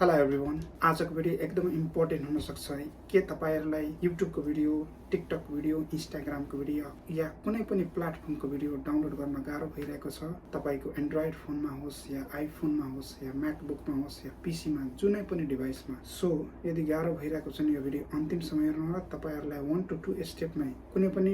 Hello everyone, आजको video एकदम important हुन सक्छ है। के तपाईहरुलाई युट्युबको भिडियो, टिकटकको भिडियो, इन्स्टाग्रामको भिडियो या कुनै पनि प्लेटफर्मको भिडियो डाउनलोड गर्न गाह्रो भइरहेको छ? तपाईको एन्ड्रोइड फोनमा होस् या आइफोनमा होस् या म्याकबुकमा होस् या पीसीमा, जुनै पनि डिभाइसमा। सो यदि गाह्रो भइरहेको छ नि यो भिडियो अन्तिमसम्म हेर्नुहोला। तपाईहरुलाई 1 to 2 स्टेपमै कुनै पनि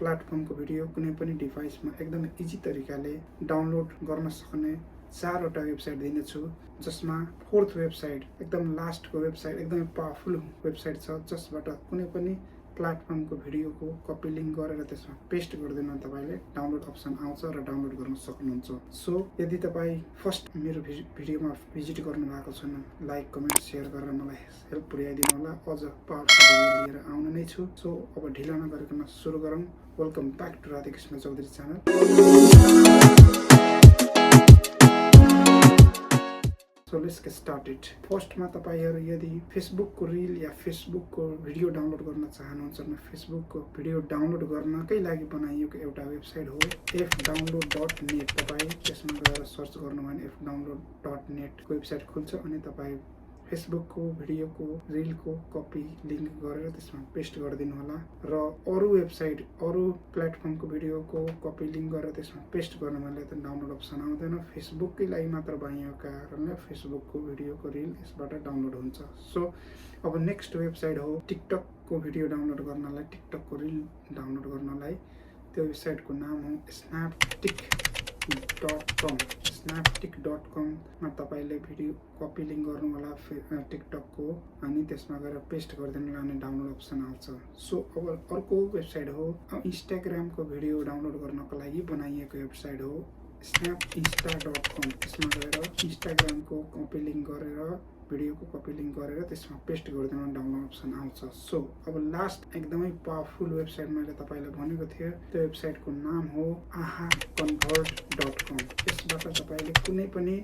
प्लेटफर्मको भिडियो कुनै पनि डिभाइसमा एकदमै इजी तरिकाले डाउनलोड गर्न सक्ने 4वटा वेबसाइट दिनेछु, जसमा 4th वेबसाइट एकदम लास्टको वेबसाइट एकदमै पावरफुल वेबसाइट छ, जसबाट कुनै पनि प्लेटफर्मको भिडियोको कपी लिङ्क गरेर त्यसमा पेस्ट गरिदिनु तपाईले डाउनलोड अप्सन आउँछ र डाउनलोड गर्न सक्नुहुन्छ। सो यदि तपाई फर्स्ट मेरो भिडियोमा भिजिट गर्नु भएको छैन, लाइक कमेन्ट शेयर गरेर मलाई हेल्प पुर्याइदिनु होला। अझ पावरफुल भिडियो लिएर आउन नै छु। सो अब ढिला नगरिकन सुरु गरौँ। Welcome back to Radhakrishna Chaudhary channel. So let's get started. फर्स्टमा तपाईहरु यदि फेसबुकको रिल या फेसबुकको भिडियो डाउनलोड गर्न चाहनुहुन्छ भने फेसबुकको भिडियो डाउनलोड गर्नकै लागि बनाइएको एउटा वेबसाइट हो fdownload.net। तपाई त्यसमा गएर सर्च गर्नुभयो भने fdownload.net को वेबसाइट खुल्छ अनि तपाई फेसबुकको भिडियोको रिलको कपी लिङ्क गरेर त्यसमा पेस्ट गरिदिनु होला। र अरु वेबसाइट अरु प्लेटफर्मको भिडियोको कपी लिङ्क गरेर त्यसमा पेस्ट गर्न मैले त डाउनलोड अप्सन आउँदैन। फेसबुककै लागि मात्र बनाइएको कारणले फेसबुकको भिडियोको रिल यसबाट डाउनलोड हुन्छ। सो अब नेक्स्ट वेबसाइट हो टिकटकको भिडियो डाउनलोड गर्नलाई, टिकटकको रिल डाउनलोड गर्नलाई। त्यो वेबसाइटको नाम हो snaptik.com। snaptik.com मा तपाईले भिडियो कपी लिङ्क गर्नु होला टिकटकको, अनि त्यसमा गएर पेस्ट गरिदिनु होला अनि डाउनलोड अप्सन आउँछ। सो अब अर्को वेबसाइट हो इन्स्टाग्रामको भिडियो डाउनलोड गर्नको लागि बनाइएको वेबसाइट हो snapinsta.com। त्यसमा गएर इन्स्टाग्रामको कपी लिङ्क गरेर भिडियोको कपी लिङ्क गरेर त्यसमा पेस्ट गरिदिनु डाउनलोड अप्सन आउँछ। सो अब लास्ट एकदमै पावरफुल वेबसाइट मैले तपाईलाई भनेको थिएँ, त्यो वेबसाइटको नाम हो ahaconvert.com। यसबाट तपाईले कुनै पनि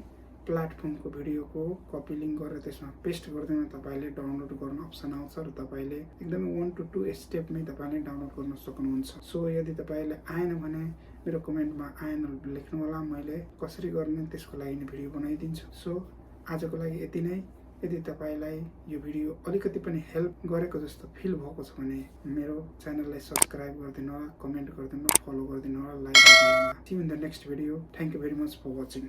प्लेटफर्मको भिडियोको कपी लिङ्क गरेर त्यसमा पेस्ट गरिदिनु तपाईले डाउनलोड गर्न अप्सन आउँछ र तपाईले एकदमै 1 to 2 स्टेपमै तपाईले डाउनलोड गर्न सक्नुहुन्छ। सो यदि तपाईले आएन भने मेरो कमेन्टमा आएन लेख्नु होला, मैले कसरी गर्ने त्यसको लागि नै भिडियो बनाइदिन्छु। सो आजको लागि यति नै। यदि तपाईलाई यो भिडियो अलिकति पनि हेल्प गरेको जस्तो फिल भएको छ भने मेरो च्यानललाई सब्स्क्राइब गरिदिनु होला, कमेन्ट गरिदिनु होला, फलो गरिदिनु होला, लाइक गरिदिनु होला। See you in the next video. Thank you very much for watching.